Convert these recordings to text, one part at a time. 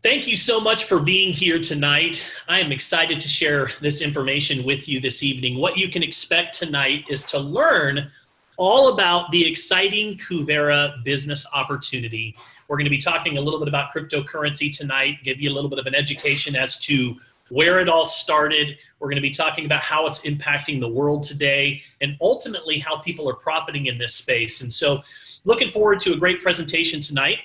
Thank you so much for being here tonight. I am excited to share this information with you this evening. What you can expect tonight is to learn all about the exciting Kuvera business opportunity. We're going to be talking a little bit about cryptocurrency tonight, give you a little bit of an education as to where it all started. We're going to be talking about how it's impacting the world today and ultimately how people are profiting in this space. And so looking forward to a great presentation tonight.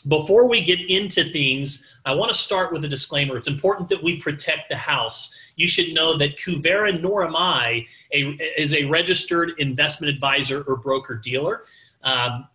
Before we get into things, I want to start with a disclaimer. It's important that we protect the house. You should know that Kuvera, nor am I, is a registered investment advisor or broker-dealer.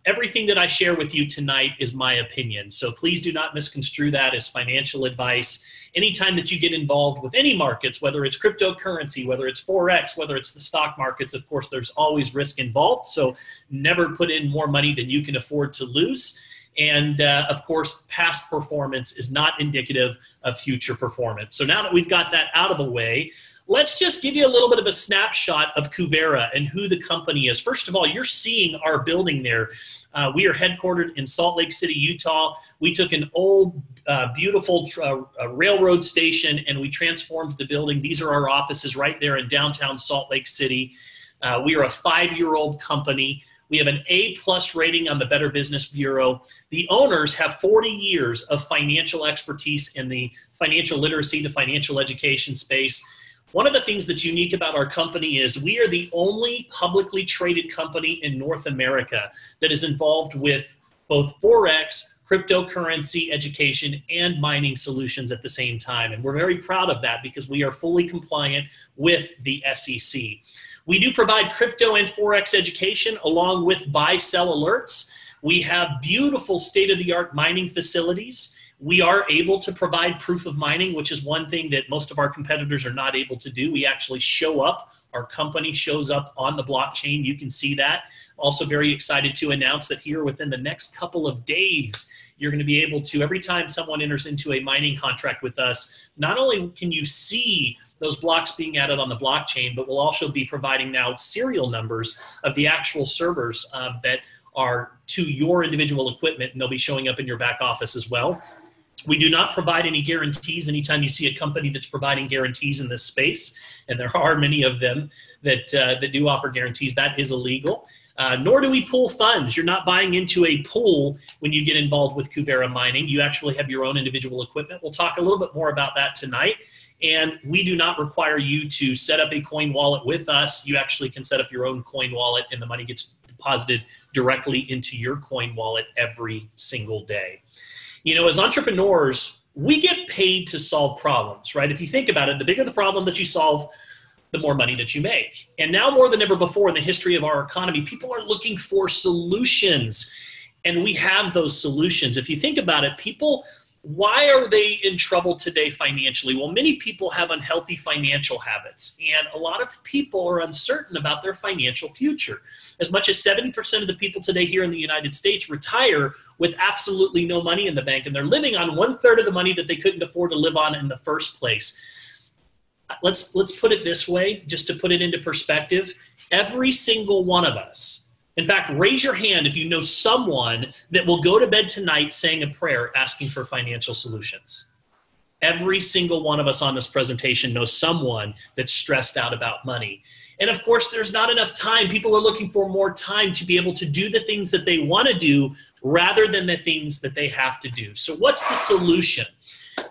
Everything that I share with you tonight is my opinion, so please do not misconstrue that as financial advice. Anytime that you get involved with any markets, whether it's cryptocurrency, whether it's Forex, whether it's the stock markets, of course, there's always risk involved, so never put in more money than you can afford to lose. And of course, past performance is not indicative of future performance. So now that we've got that out of the way, let's just give you a little bit of a snapshot of Kuvera and who the company is. First of all, you're seeing our building there. We are headquartered in Salt Lake City, Utah. We took an old, beautiful railroad station and we transformed the building. These are our offices right there in downtown Salt Lake City. We are a 5-year-old company. We have an A+ rating on the Better Business Bureau. The owners have 40 years of financial expertise in the financial literacy, the financial education space. One of the things that's unique about our company is we are the only publicly traded company in North America that is involved with both Forex, cryptocurrency education, and mining solutions at the same time. And we're very proud of that because we are fully compliant with the SEC. We do provide crypto and Forex education along with buy-sell alerts. We have beautiful state-of-the-art mining facilities. We are able to provide proof of mining, which is one thing that most of our competitors are not able to do. We actually show up. Our company shows up on the blockchain. You can see that. Also very excited to announce that here within the next couple of days, you're going to be able to, every time someone enters into a mining contract with us, not only can you see those blocks being added on the blockchain, but we'll also be providing now serial numbers of the actual servers that are to your individual equipment, and they'll be showing up in your back office as well. We do not provide any guarantees. Anytime you see a company that's providing guarantees in this space, and there are many of them that do offer guarantees, that is illegal. Nor do we pool funds. You're not buying into a pool when you get involved with Kuvera mining. You actually have your own individual equipment. We'll talk a little bit more about that tonight. And we do not require you to set up a coin wallet with us. You actually can set up your own coin wallet and the money gets deposited directly into your coin wallet every single day. You know, as entrepreneurs, we get paid to solve problems, right? If you think about it, the bigger the problem that you solve, the more money that you make. And now more than ever before in the history of our economy, people are looking for solutions. And we have those solutions. If you think about it, people, why are they in trouble today financially? Well, many people have unhealthy financial habits, and a lot of people are uncertain about their financial future. As much as 70% of the people today here in the United States retire with absolutely no money in the bank, and they're living on 1/3 of the money that they couldn't afford to live on in the first place. Let's put it this way, just to put it into perspective. Every single one of us, in fact, raise your hand if you know someone that will go to bed tonight saying a prayer asking for financial solutions. Every single one of us on this presentation knows someone that's stressed out about money. And of course, there's not enough time. People are looking for more time to be able to do the things that they want to do rather than the things that they have to do. So what's the solution?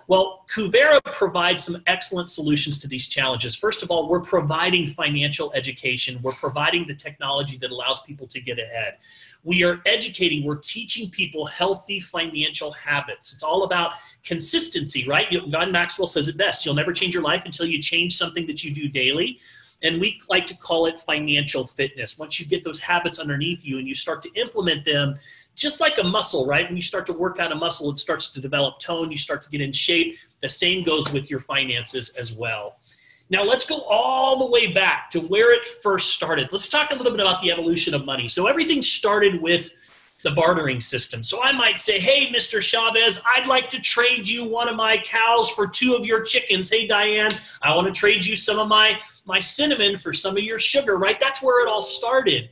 Well, Kuvera provides some excellent solutions to these challenges. First of all, we're providing financial education. We're providing the technology that allows people to get ahead. We are educating, we're teaching people healthy financial habits. It's all about consistency, right? John Maxwell says it best. You'll never change your life until you change something that you do daily. And we like to call it financial fitness. Once you get those habits underneath you and you start to implement them, just like a muscle, right? When you start to work out a muscle, it starts to develop tone, you start to get in shape. The same goes with your finances as well. Now let's go all the way back to where it first started. Let's talk a little bit about the evolution of money. So everything started with the bartering system. So I might say, hey, Mr. Chavez, I'd like to trade you one of my cows for 2 of your chickens. Hey, Diane, I want to trade you some of my cinnamon for some of your sugar, right? That's where it all started.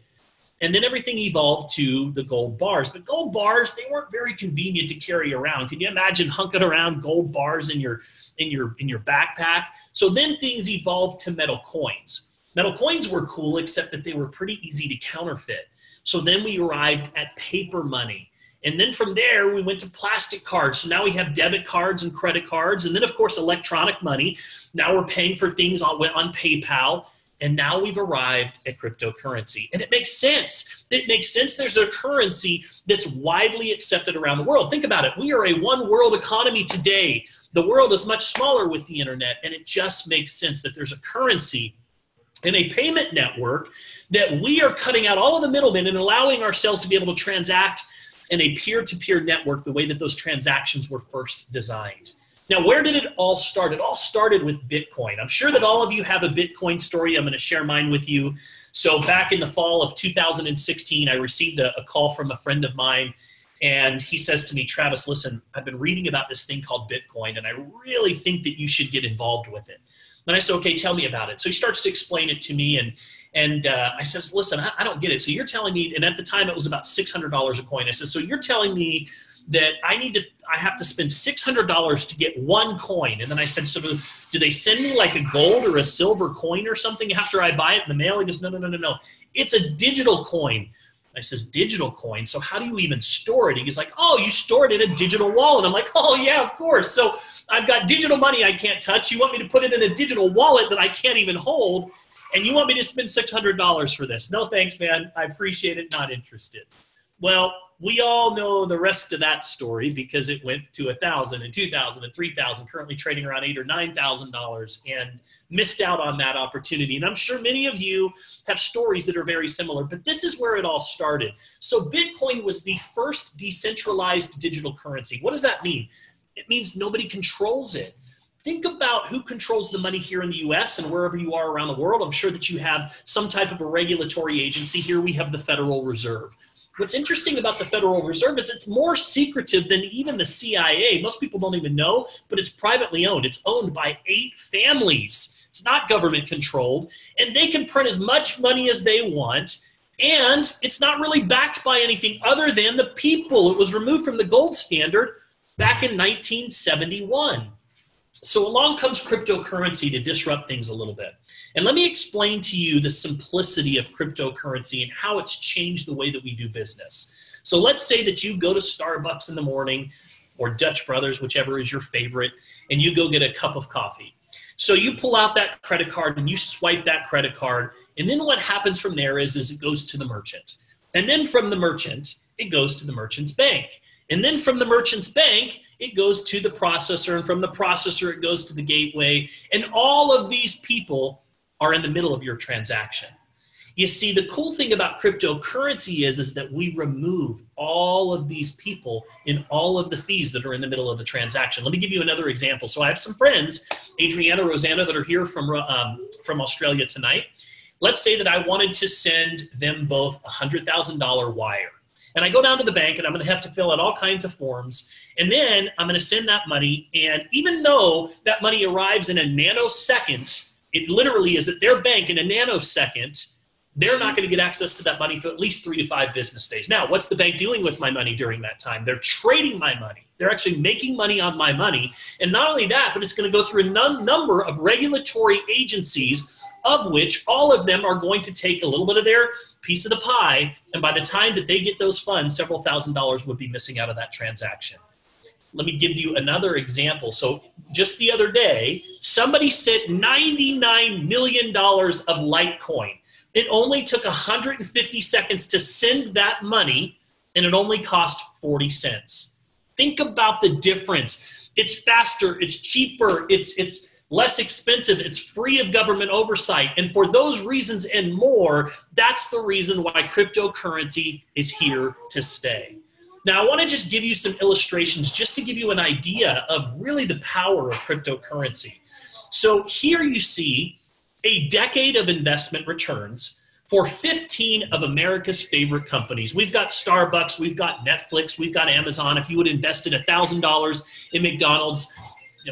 And then everything evolved to the gold bars. But gold bars, they weren't very convenient to carry around. Can you imagine hunking around gold bars in your backpack? So then things evolved to metal coins. Metal coins were cool, except that they were pretty easy to counterfeit. So then we arrived at paper money. And then from there, we went to plastic cards. So now we have debit cards and credit cards. And then, of course, electronic money. Now we're paying for things on PayPal. And now we've arrived at cryptocurrency. And it makes sense. It makes sense there's a currency that's widely accepted around the world. Think about it. We are a one world economy today. The world is much smaller with the internet. And it just makes sense that there's a currency and a payment network that we are cutting out all of the middlemen and allowing ourselves to be able to transact in a peer-to-peer network the way that those transactions were first designed. Now, where did it all start? It all started with Bitcoin. I'm sure that all of you have a Bitcoin story. I'm going to share mine with you. So back in the fall of 2016, I received a call from a friend of mine, and he says to me, Travis, listen, I've been reading about this thing called Bitcoin, and I really think that you should get involved with it. And I said, okay, tell me about it. So he starts to explain it to me, and I says, listen, I don't get it. So you're telling me, and at the time it was about $600 a coin. I said, so you're telling me that I have to spend $600 to get one coin. And then I said, so do they send me like a gold or a silver coin or something after I buy it in the mail? He goes, no. It's a digital coin. I says, digital coin? So how do you even store it? He's like, oh, you store it in a digital wallet. I'm like, oh yeah, of course. So I've got digital money I can't touch. You want me to put it in a digital wallet that I can't even hold? And you want me to spend $600 for this? No, thanks, man. I appreciate it. Not interested. Well, we all know the rest of that story because it went to $1,000 and $2,000 and $3,000, currently trading around $8,000 or $9,000, and missed out on that opportunity. And I'm sure many of you have stories that are very similar, but this is where it all started. So Bitcoin was the first decentralized digital currency. What does that mean? It means nobody controls it. Think about who controls the money here in the US and wherever you are around the world. I'm sure that you have some type of a regulatory agency. Here we have the Federal Reserve. What's interesting about the Federal Reserve is it's more secretive than even the CIA. Most people don't even know, but it's privately owned. It's owned by 8 families. It's not government controlled, and they can print as much money as they want, and it's not really backed by anything other than the people. It was removed from the gold standard back in 1971. So along comes cryptocurrency to disrupt things a little bit. And let me explain to you the simplicity of cryptocurrency and how it's changed the way that we do business. So let's say that you go to Starbucks in the morning, or Dutch Brothers, whichever is your favorite, and you go get a cup of coffee. So you pull out that credit card and you swipe that credit card, and then what happens from there is it goes to the merchant. And then from the merchant, it goes to the merchant's bank. And then from the merchant's bank, it goes to the processor, and from the processor, it goes to the gateway. And all of these people are in the middle of your transaction. You see, the cool thing about cryptocurrency is that we remove all of these people and all of the fees that are in the middle of the transaction. Let me give you another example. So I have some friends, Adriana, Rosanna, that are here from Australia tonight. Let's say that I wanted to send them both a $100,000 wire. And I go down to the bank, and I'm going to have to fill out all kinds of forms. And then I'm going to send that money. And even though that money arrives in a nanosecond, it literally is at their bank in a nanosecond, they're not going to get access to that money for at least 3 to 5 business days. Now, what's the bank doing with my money during that time? They're trading my money. They're actually making money on my money. And not only that, but it's going to go through a number of regulatory agencies, of which all of them are going to take a little bit of their piece of the pie. And by the time that they get those funds, several $1,000s would be missing out of that transaction. Let me give you another example. So just the other day, somebody sent $99 million of Litecoin. It only took 150 seconds to send that money, and it only cost 40 cents. Think about the difference. It's faster, it's cheaper, it's less expensive, it's free of government oversight. And for those reasons and more, that's the reason why cryptocurrency is here to stay. Now, I want to just give you some illustrations just to give you an idea of really the power of cryptocurrency. So here you see a decade of investment returns for 15 of America's favorite companies. We've got Starbucks, we've got Netflix, we've got Amazon. If you would have invested $1,000 in McDonald's,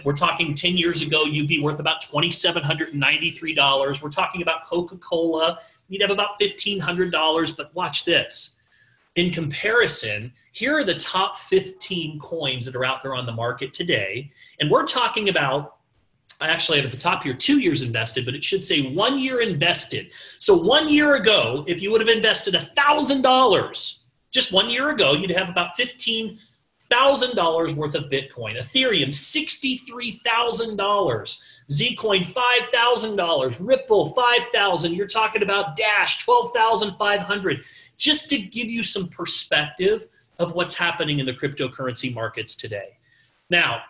We're talking 10 years ago, you'd be worth about $2,793. We're talking about Coca-Cola, you'd have about $1,500, but watch this. In comparison, here are the top 15 coins that are out there on the market today. And we're talking about, I actually have at the top here 2 years invested, but it should say 1 year invested. So 1 year ago, if you would have invested $1,000, just 1 year ago, you'd have about $15,000 worth of Bitcoin. Ethereum, $63,000. Zcoin, $5,000. Ripple, $5,000. You're talking about Dash, $12,500. Just to give you some perspective of what's happening in the cryptocurrency markets today. Now,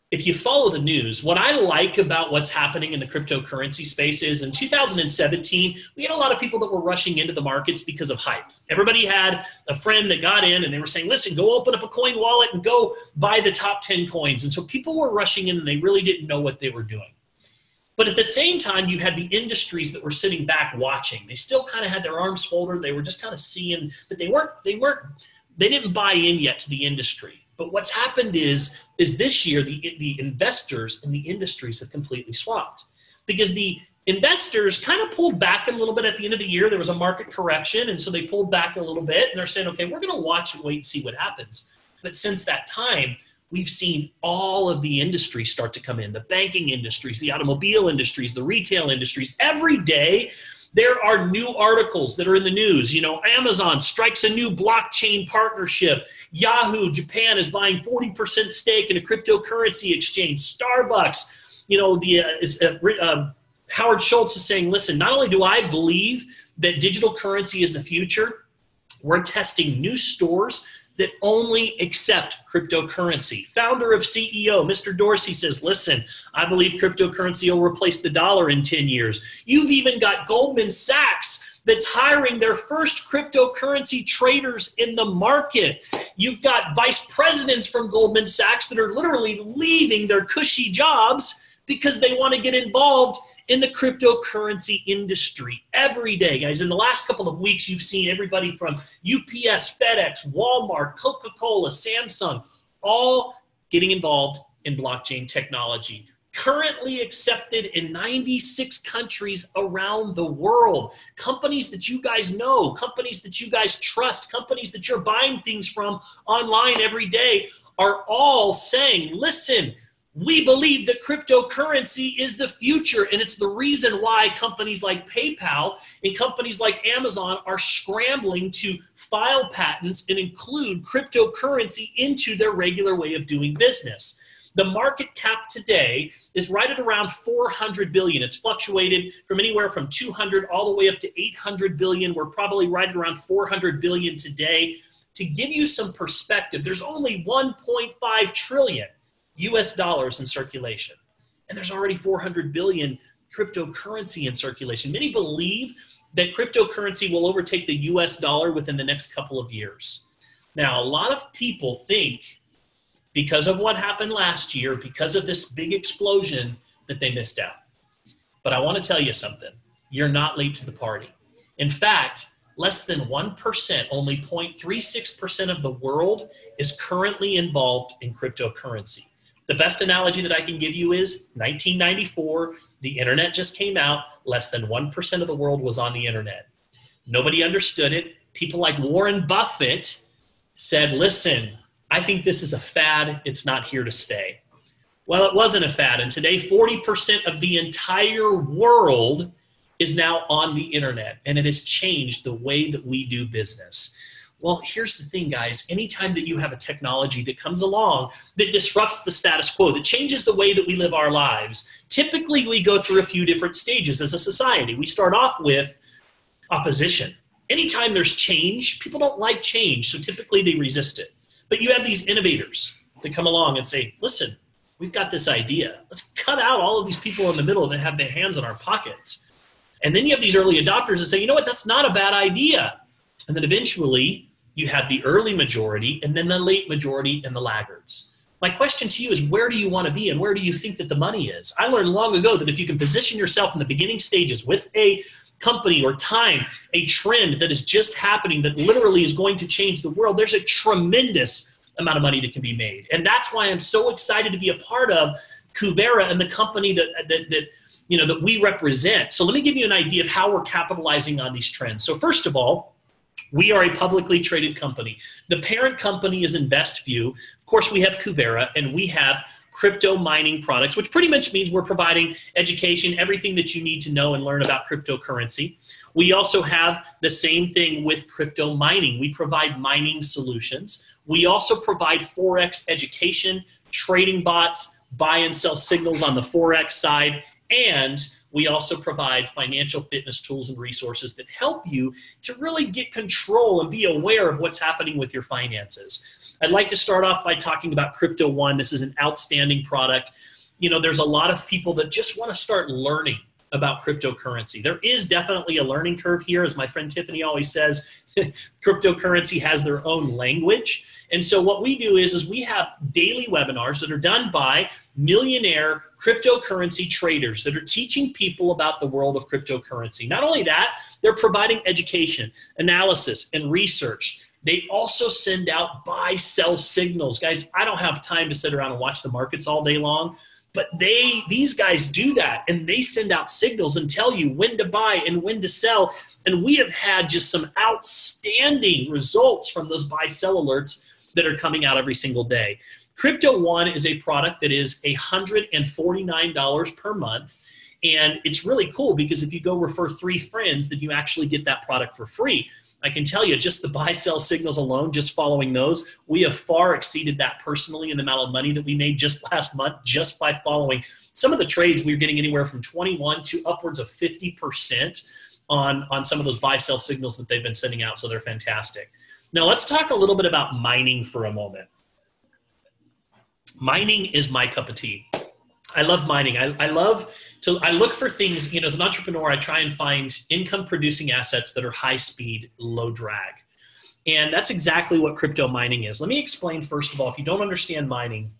if you follow the news, what I like about what's happening in the cryptocurrency space is in 2017, we had a lot of people that were rushing into the markets because of hype. Everybody had a friend that got in and they were saying, listen, go open up a coin wallet and go buy the top 10 coins. And so people were rushing in and they really didn't know what they were doing. But at the same time, you had the industries that were sitting back watching. They still kind of had their arms folded. They were just kind of seeing, but they didn't buy in yet to the industry. But what's happened is this year, the investors and the industries have completely swapped, because the investors kind of pulled back a little bit at the end of the year. There was a market correction, and so they pulled back a little bit, and they're saying, okay, we're going to watch and wait and see what happens. But since that time, we've seen all of the industries start to come in, the banking industries, the automobile industries, the retail industries. Every day, there are new articles that are in the news. You know, Amazon strikes a new blockchain partnership. Yahoo, Japan, is buying 40% stake in a cryptocurrency exchange. Starbucks, you know, Howard Schultz is saying, listen, not only do I believe that digital currency is the future, we're testing new stores that only accept cryptocurrency. Founder of CEO, Mr. Dorsey, says, listen, I believe cryptocurrency will replace the dollar in 10 years. You've even got Goldman Sachs that's hiring their first cryptocurrency traders in the market. You've got vice presidents from Goldman Sachs that are literally leaving their cushy jobs because they want to get involved in the cryptocurrency industry. Every day, guys, in the last couple of weeks, you've seen everybody from UPS, FedEx, Walmart, Coca-Cola, Samsung, all getting involved in blockchain technology. Currently accepted in 96 countries around the world. Companies that you guys know, companies that you guys trust, companies that you're buying things from online every day are all saying, listen, we believe that cryptocurrency is the future, and it's the reason why companies like PayPal and companies like Amazon are scrambling to file patents and include cryptocurrency into their regular way of doing business. The market cap today is right at around 400 billion. It's fluctuated from anywhere from 200 all the way up to 800 billion. We're probably right at around 400 billion today. To give you some perspective, there's only 1.5 trillion US dollars in circulation. And there's already 400 billion cryptocurrency in circulation. Many believe that cryptocurrency will overtake the US dollar within the next couple of years. Now, a lot of people think because of what happened last year, because of this big explosion, that they missed out. But I want to tell you something. You're not late to the party. In fact, less than 1%, only 0.36% of the world is currently involved in cryptocurrency. The best analogy that I can give you is 1994, the internet just came out, less than 1% of the world was on the internet. Nobody understood it. People like Warren Buffett said, listen, I think this is a fad, it's not here to stay. Well, it wasn't a fad, and today 40% of the entire world is now on the internet, and it has changed the way that we do business. Well, here's the thing, guys. Anytime that you have a technology that comes along that disrupts the status quo, that changes the way that we live our lives, typically we go through a few different stages as a society. We start off with opposition. Anytime there's change, people don't like change, so typically they resist it. But you have these innovators that come along and say, listen, we've got this idea. Let's cut out all of these people in the middle that have their hands in our pockets. And then you have these early adopters that say, you know what, that's not a bad idea. And then eventually you have the early majority and then the late majority and the laggards. My question to you is, where do you want to be and where do you think that the money is? I learned long ago that if you can position yourself in the beginning stages with a company or time, a trend that is just happening that literally is going to change the world, there's a tremendous amount of money that can be made. And that's why I'm so excited to be a part of Kuvera and the company that we represent. So let me give you an idea of how we're capitalizing on these trends. So first of all, we are a publicly traded company. The parent company is InvestView. Of course, we have Kuvera, and we have crypto mining products, which pretty much means we're providing education, everything that you need to know and learn about cryptocurrency. We also have the same thing with crypto mining. We provide mining solutions. We also provide Forex education, trading bots, buy and sell signals on the Forex side, and we also provide financial fitness tools and resources that help you to really get control and be aware of what's happening with your finances. I'd like to start off by talking about Crypto One. This is an outstanding product. There's a lot of people that just want to start learning about cryptocurrency. There is definitely a learning curve here. As my friend Tiffany always says, cryptocurrency has their own language. And so what we do is we have daily webinars that are done by millionaire cryptocurrency traders that are teaching people about the world of cryptocurrency. Not only that, they're providing education, analysis, and research. They also send out buy-sell signals. Guys, I don't have time to sit around and watch the markets all day long, but these guys do that, and they send out signals and tell you when to buy and when to sell. And we have had just some outstanding results from those buy-sell alerts that are coming out every single day. Crypto One is a product that is $149 per month. And it's really cool because if you go refer 3 friends, then you actually get that product for free. I can tell you just the buy-sell signals alone, just following those, we have far exceeded that personally in the amount of money that we made just last month just by following. Some of the trades we were getting anywhere from 21 to upwards of 50% on some of those buy-sell signals that they've been sending out, so they're fantastic. Now let's talk a little bit about mining for a moment. Mining is my cup of tea. I love mining. I look for things, as an entrepreneur, I try and find income producing assets that are high speed, low drag. And that's exactly what crypto mining is. Let me explain first of all, if you don't understand mining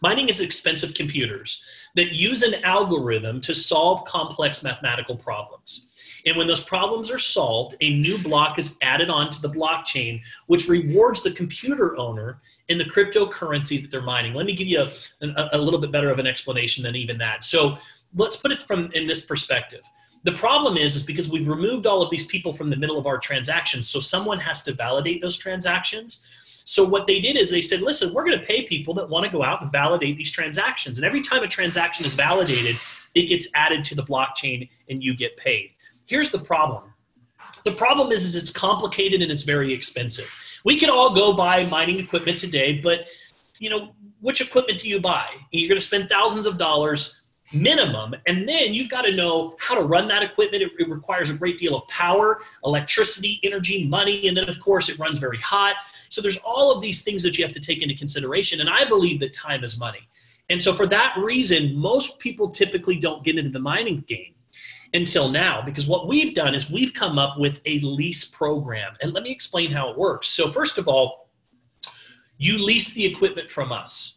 is expensive computers that use an algorithm to solve complex mathematical problems. And when those problems are solved, a new block is added onto the blockchain, which rewards the computer owner in the cryptocurrency that they're mining. Let me give you a little bit better of an explanation than even that. So let's put it in this perspective. The problem is because we've removed all of these people from the middle of our transactions, so someone has to validate those transactions. So what they did is they said, listen, we're going to pay people that want to go out and validate these transactions. And every time a transaction is validated, it gets added to the blockchain and you get paid. Here's the problem. The problem is it's complicated and it's very expensive. We can all go buy mining equipment today, but which equipment do you buy? You're going to spend thousands of dollars minimum, and then you've got to know how to run that equipment. It requires a great deal of power, electricity, energy, money, and then of course it runs very hot. So there's all of these things that you have to take into consideration, and I believe that time is money. And so for that reason, most people typically don't get into the mining game until now, because what we've done is we've come up with a lease program. And let me explain how it works. So first of all, you lease the equipment from us.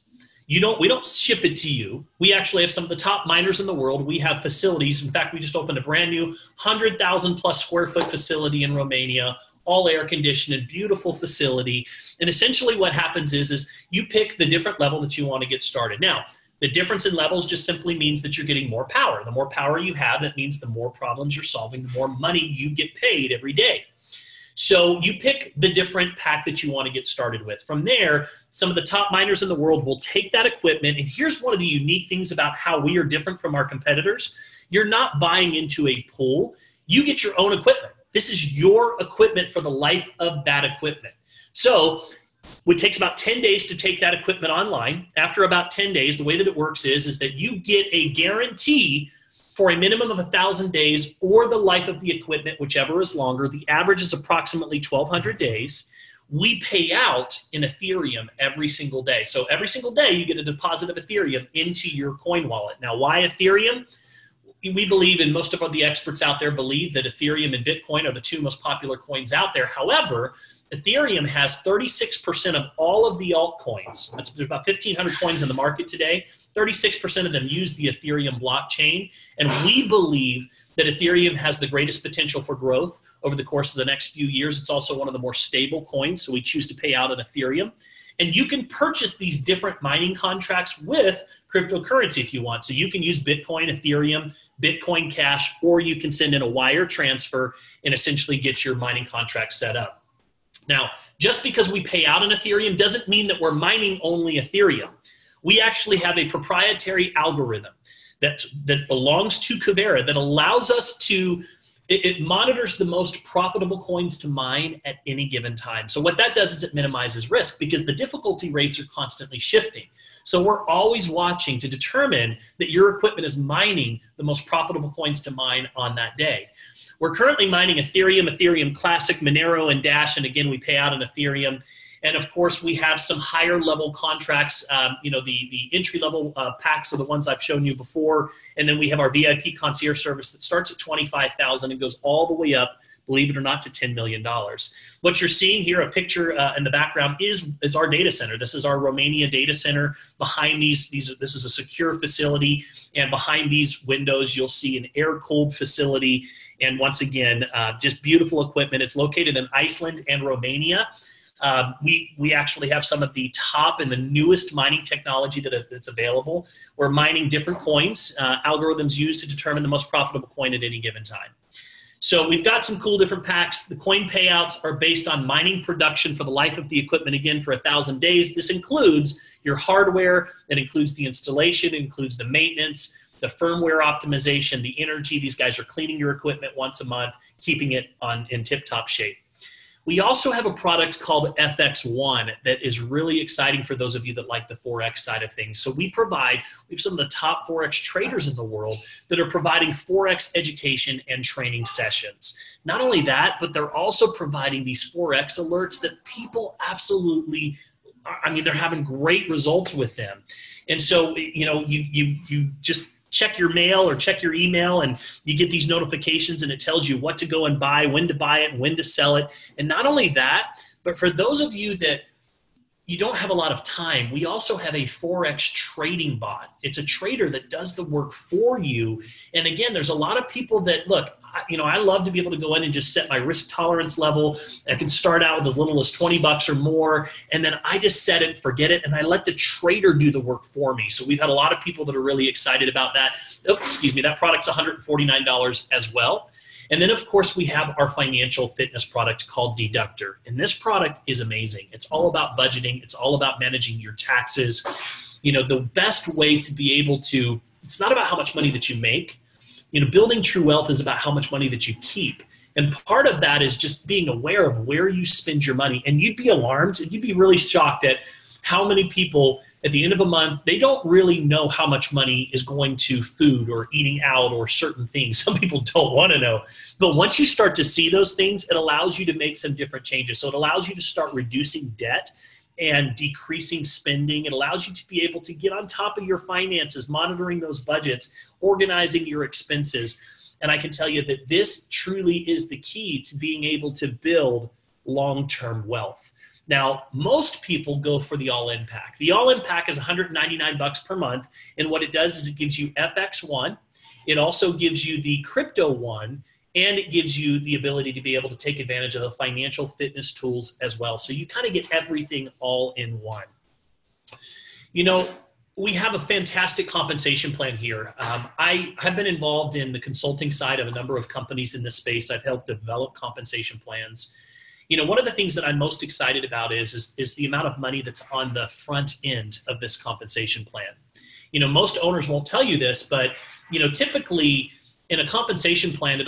We don't ship it to you. We actually have some of the top miners in the world. We have facilities. In fact, we just opened a brand new 100,000 plus square foot facility in Romania, all air conditioned, beautiful facility. And essentially what happens is you pick the different level that you want to get started. Now, the difference in levels just simply means that you're getting more power. The more power you have, that means the more problems you're solving, the more money you get paid every day. So you pick the different pack that you want to get started with. From there, some of the top miners in the world will take that equipment. And here's one of the unique things about how we are different from our competitors. You're not buying into a pool. You get your own equipment. This is your equipment for the life of that equipment. So it takes about 10 days to take that equipment online. After about 10 days, the way that it works is that you get a guarantee for a minimum of 1,000 days or the life of the equipment, whichever is longer. The average is approximately 1,200 days. We pay out in Ethereum every single day. So every single day you get a deposit of Ethereum into your coin wallet. Now, why Ethereum? We believe, and most of the experts out there believe, that Ethereum and Bitcoin are the 2 most popular coins out there. However, Ethereum has 36% of all of the altcoins. There's about 1,500 coins in the market today. 36% of them use the Ethereum blockchain. And we believe that Ethereum has the greatest potential for growth over the course of the next few years. It's also one of the more stable coins, so we choose to pay out in Ethereum. And you can purchase these different mining contracts with cryptocurrency if you want. So you can use Bitcoin, Ethereum, Bitcoin Cash, or you can send in a wire transfer and essentially get your mining contract set up. Now, just because we pay out in Ethereum doesn't mean that we're mining only Ethereum. We actually have a proprietary algorithm that belongs to Kuvera that allows us to, it monitors the most profitable coins to mine at any given time. So what that does is it minimizes risk because the difficulty rates are constantly shifting. So we're always watching to determine that your equipment is mining the most profitable coins to mine on that day. We're currently mining Ethereum, Ethereum Classic, Monero, and Dash, and again, we pay out in Ethereum. And of course, we have some higher level contracts. The entry level packs are the ones I've shown you before. And then we have our VIP concierge service that starts at $25,000 and goes all the way up, believe it or not, to $10 million. What you're seeing here, a picture in the background, is our data center. This is our Romania data center. Behind this is a secure facility. And behind these windows, you'll see an air-cooled facility. And once again, just beautiful equipment. It's located in Iceland and Romania. We actually have some of the top and the newest mining technology that's available. We're mining different coins, algorithms used to determine the most profitable coin at any given time. So we've got some cool different packs. The coin payouts are based on mining production for the life of the equipment, again, for 1,000 days. This includes your hardware, it includes the installation, it includes the maintenance, the firmware optimization, the energy. These guys are cleaning your equipment once a month, keeping it in tip-top shape. We also have a product called FX1 that is really exciting for those of you that like the Forex side of things. So we have some of the top Forex traders in the world that are providing Forex education and training sessions. Not only that, but they're also providing these Forex alerts that people absolutely, they're having great results with them. And so, you just check your mail or check your email and you get these notifications and it tells you what to go and buy, when to buy it, when to sell it. And not only that, but for those of you that you don't have a lot of time, we also have a Forex trading bot. It's a trader that does the work for you. And again, there's a lot of people that, look, I love to be able to go in and just set my risk tolerance level. I can start out with as little as 20 bucks or more, and then I just set it, forget it, and I let the trader do the work for me. So we've had a lot of people that are really excited about that. That product's $149 as well. And then, of course, we have our financial fitness product called Deductor. And this product is amazing. It's all about budgeting. It's all about managing your taxes. The best way to be able to, it's not about how much money that you make. Building true wealth is about how much money that you keep. And part of that is just being aware of where you spend your money. And you'd be alarmed, and you'd be really shocked at how many people at the end of a month, they don't really know how much money is going to food or eating out or certain things. Some people don't want to know. But once you start to see those things, it allows you to make some different changes. So it allows you to start reducing debt and decreasing spending. It allows you to be able to get on top of your finances, monitoring those budgets, organizing your expenses. And I can tell you that this truly is the key to being able to build long-term wealth. Now, most people go for the all-in pack. The all-in pack is $199 per month. And what it does is it gives you FX1. It also gives you the Crypto one. And it gives you the ability to be able to take advantage of the financial fitness tools as well. So you kind of get everything all in one. We have a fantastic compensation plan here. I have been involved in the consulting side of a number of companies in this space. I've helped develop compensation plans. One of the things that I'm most excited about is the amount of money that's on the front end of this compensation plan. Most owners won't tell you this, but typically, in a compensation plan,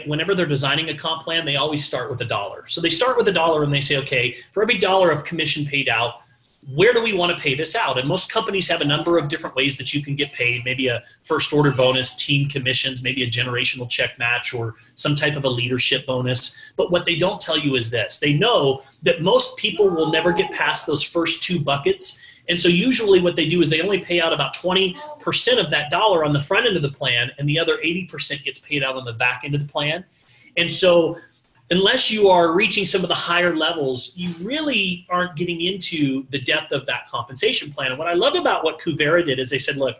whenever they're designing a comp plan, they always start with $1. So they start with $1 and they say, okay, for every dollar of commission paid out, where do we want to pay this out? And most companies have a number of different ways that you can get paid, maybe a first order bonus, team commissions, maybe a generational check match, or some type of a leadership bonus. But what they don't tell you is this. They know that most people will never get past those first two buckets. And so usually what they do is they only pay out about 20% of that dollar on the front end of the plan, and the other 80% gets paid out on the back end of the plan. And so unless you are reaching some of the higher levels, you really aren't getting into the depth of that compensation plan. And what I love about what Kuvera did is they said, look,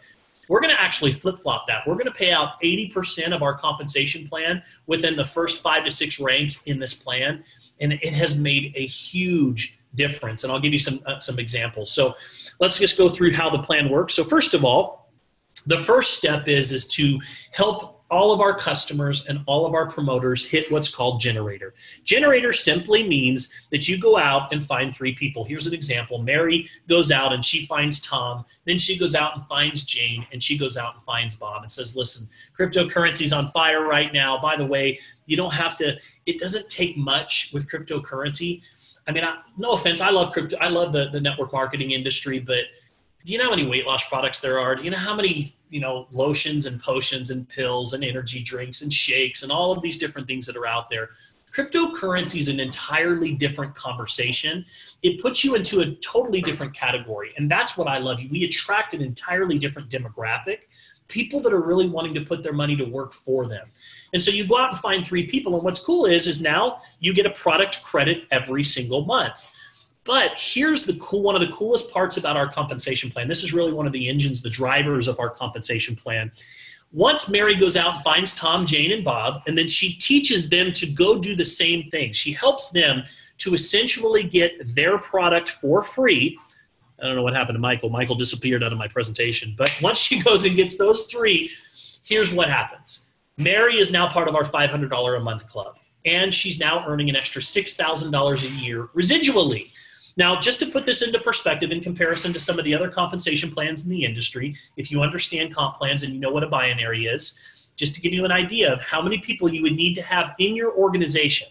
we're going to actually flip-flop that. We're going to pay out 80% of our compensation plan within the first 5 to 6 ranks in this plan. And it has made a huge difference. And I'll give you some examples. So let's just go through how the plan works. So first of all, the first step is to help all of our customers and all of our promoters hit what's called generator. Generator simply means that you go out and find 3 people. Here's an example. Mary goes out and she finds Tom. Then she goes out and finds Jane, and she goes out and finds Bob and says, listen, cryptocurrency's on fire right now. By the way, you don't have to, it doesn't take much with cryptocurrency. I mean, no offense, I love crypto. I love the network marketing industry, but do you know how many weight loss products there are? Do you know how many, lotions and potions and pills and energy drinks and shakes and all of these different things that are out there? Cryptocurrency is an entirely different conversation. It puts you into a totally different category. And that's what I love. We attract an entirely different demographic, people that are really wanting to put their money to work for them. And so you go out and find 3 people. And what's cool is now you get a product credit every single month. But here's one of the coolest parts about our compensation plan. This is really one of the engines, the drivers of our compensation plan. Once Mary goes out and finds Tom, Jane, and Bob, and then she teaches them to go do the same thing. She helps them to essentially get their product for free. I don't know what happened to Michael. Michael disappeared out of my presentation. But once she goes and gets those 3, here's what happens. Mary is now part of our $500 a month club, and she's now earning an extra $6,000 a year residually. Now, just to put this into perspective in comparison to some of the other compensation plans in the industry, if you understand comp plans and you know what a binary is, just to give you an idea of how many people you would need to have in your organization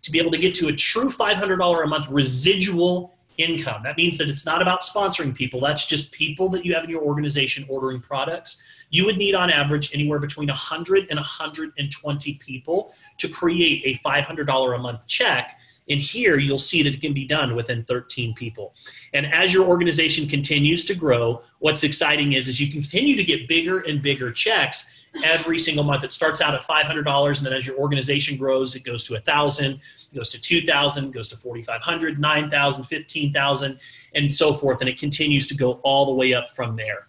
to be able to get to a true $500 a month residual income. That means that it's not about sponsoring people. That's just people that you have in your organization ordering products. You would need on average anywhere between 100 and 120 people to create a $500 a month check. And here you'll see that it can be done within 13 people. And as your organization continues to grow, what's exciting is you can continue to get bigger and bigger checks every single month. It starts out at $500, and then as your organization grows, it goes to $1,000, it goes to $2,000, it goes to $4,500, $9,000, $15,000, and so forth. And it continues to go all the way up from there.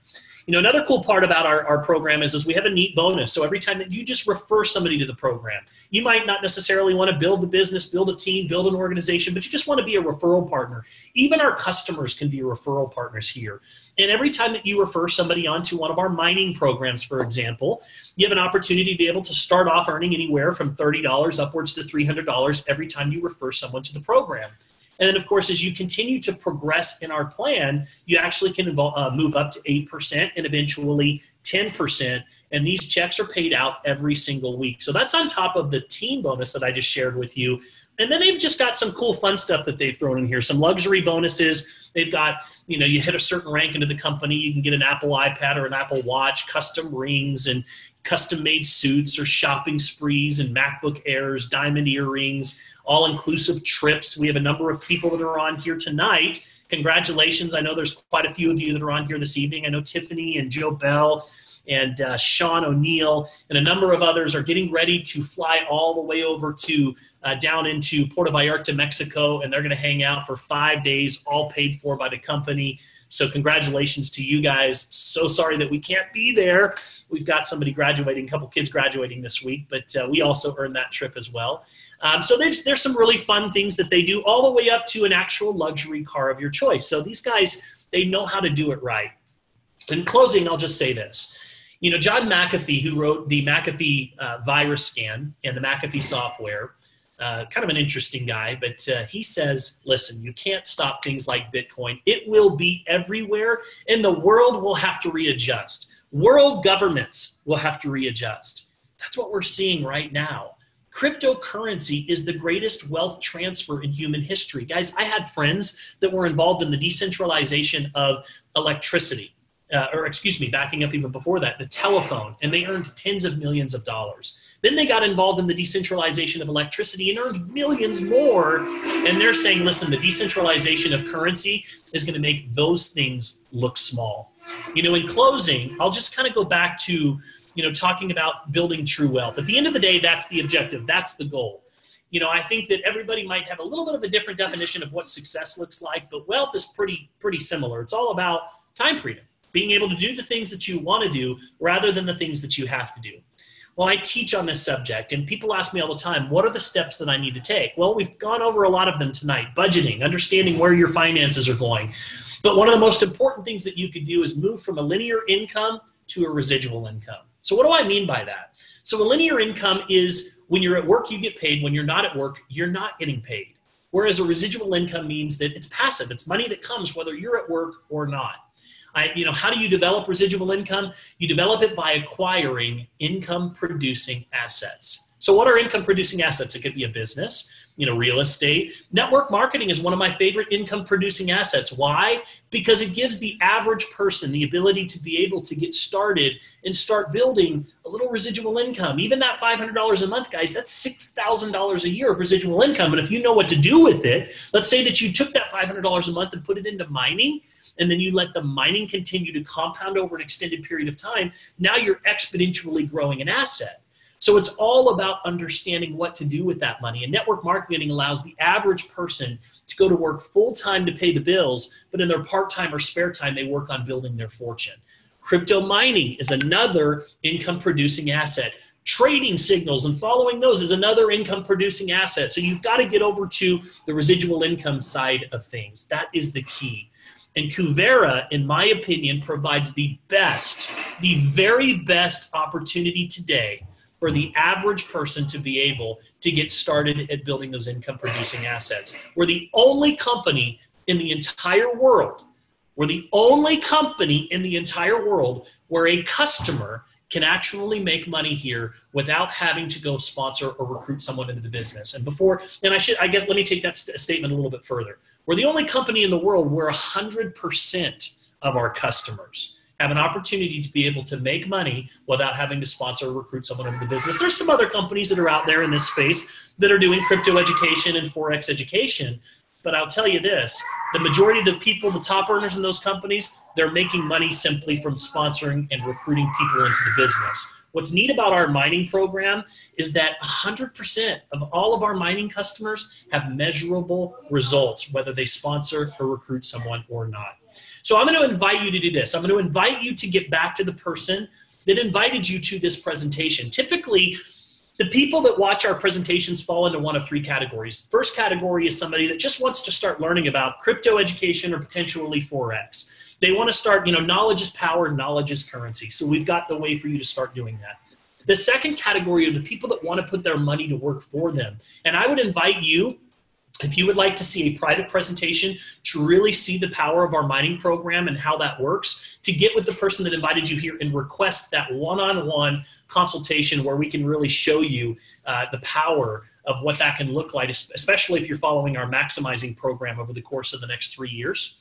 Another cool part about our program is we have a neat bonus. So every time that you just refer somebody to the program, you might not necessarily want to build the business, build a team, build an organization, but you just want to be a referral partner. Even our customers can be referral partners here. And every time that you refer somebody onto one of our mining programs, for example, you have an opportunity to be able to start off earning anywhere from $30 upwards to $300 every time you refer someone to the program. And then, of course, as you continue to progress in our plan, you actually can move up to 8% and eventually 10%. And these checks are paid out every single week. So that's on top of the team bonus that I just shared with you. And then they've just got some cool fun stuff that they've thrown in here, some luxury bonuses. They've got, you hit a certain rank into the company, you can get an Apple iPad or an Apple Watch, custom rings and custom-made suits or shopping sprees and MacBook Airs, diamond earrings, all-inclusive trips. We have a number of people that are on here tonight. Congratulations. I know there's quite a few of you that are on here this evening. I know Tiffany and Joe Bell and Sean O'Neill and a number of others are getting ready to fly all the way over to down into Puerto Vallarta, Mexico, and they're going to hang out for 5 days, all paid for by the company. So congratulations to you guys. So sorry that we can't be there. We've got somebody graduating, a couple kids graduating this week, but we also earned that trip as well. So there's some really fun things that they do all the way up to an actual luxury car of your choice. So these guys, they know how to do it right. In closing, I'll just say this. John McAfee, who wrote the McAfee virus scan and the McAfee software, kind of an interesting guy, but he says, listen, you can't stop things like Bitcoin. It will be everywhere, and the world will have to readjust. World governments will have to readjust. That's what we're seeing right now. Cryptocurrency is the greatest wealth transfer in human history. Guys, I had friends that were involved in the decentralization of electricity, backing up even before that, the telephone, and they earned tens of millions of dollars. Then they got involved in the decentralization of electricity and earned millions more. And they're saying, listen, the decentralization of currency is going to make those things look small. In closing, I'll just kind of go back to, talking about building true wealth. At the end of the day, that's the objective. That's the goal. I think that everybody might have a little bit of a different definition of what success looks like, but wealth is pretty similar. It's all about time freedom, being able to do the things that you want to do rather than the things that you have to do. Well, I teach on this subject, and people ask me all the time, what are the steps that I need to take? Well, we've gone over a lot of them tonight. Budgeting, understanding where your finances are going. But one of the most important things that you could do is move from a linear income to a residual income. So what do I mean by that? So a linear income is when you're at work, you get paid. When you're not at work, you're not getting paid. Whereas a residual income means that it's passive. It's money that comes whether you're at work or not. How do you develop residual income? You develop it by acquiring income-producing assets. So what are income-producing assets? It could be a business, real estate. Network marketing is one of my favorite income-producing assets. Why? Because it gives the average person the ability to be able to get started and start building a little residual income. Even that $500 a month, guys, that's $6,000 a year of residual income. And if you know what to do with it, let's say that you took that $500 a month and put it into mining, and then you let the mining continue to compound over an extended period of time, now you're exponentially growing an asset. So it's all about understanding what to do with that money. And network marketing allows the average person to go to work full-time to pay the bills, but in their part-time or spare time, they work on building their fortune. Crypto mining is another income-producing asset. Trading signals and following those is another income-producing asset. So you've got to get over to the residual income side of things. That is the key. And Kuvera, in my opinion, provides the very best opportunity today for the average person to be able to get started at building those income-producing assets. We're the only company in the entire world, where a customer can actually make money here without having to go sponsor or recruit someone into the business. Let me take that statement a little bit further. We're the only company in the world where 100% of our customers have an opportunity to be able to make money without having to sponsor or recruit someone into the business. There's some other companies that are out there in this space that are doing crypto education and Forex education. But I'll tell you this, the majority of the people, the top earners in those companies, they're making money simply from sponsoring and recruiting people into the business. What's neat about our mining program is that 100% of all of our mining customers have measurable results, whether they sponsor or recruit someone or not. So I'm going to invite you to do this. I'm going to invite you to get back to the person that invited you to this presentation. Typically, the people that watch our presentations fall into one of three categories. First category is somebody that just wants to start learning about crypto education or potentially Forex. They want to start, knowledge is power, knowledge is currency. So we've got the way for you to start doing that. The second category are the people that want to put their money to work for them. And I would invite you, if you would like to see a private presentation to really see the power of our mining program and how that works, to get with the person that invited you here and request that one-on-one consultation where we can really show you the power of what that can look like, especially if you're following our maximizing program over the course of the next 3 years.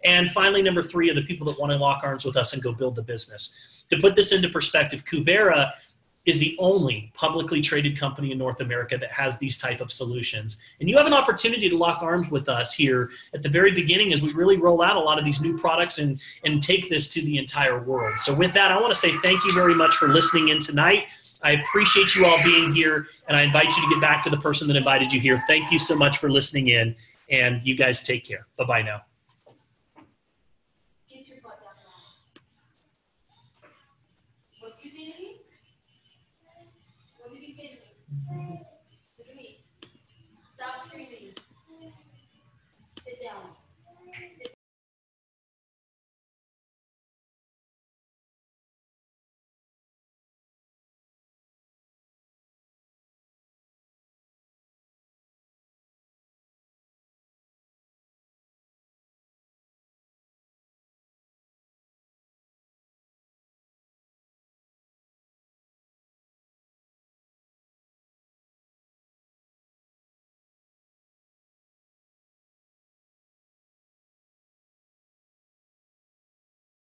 And finally, number three are the people that want to lock arms with us and go build the business. To put this into perspective, Kuvera is the only publicly traded company in North America that has these type of solutions. And you have an opportunity to lock arms with us here at the very beginning as we really roll out a lot of these new products and take this to the entire world. So with that, I want to say thank you very much for listening in tonight. I appreciate you all being here, and I invite you to get back to the person that invited you here. Thank you so much for listening in, and you guys take care. Bye-bye now.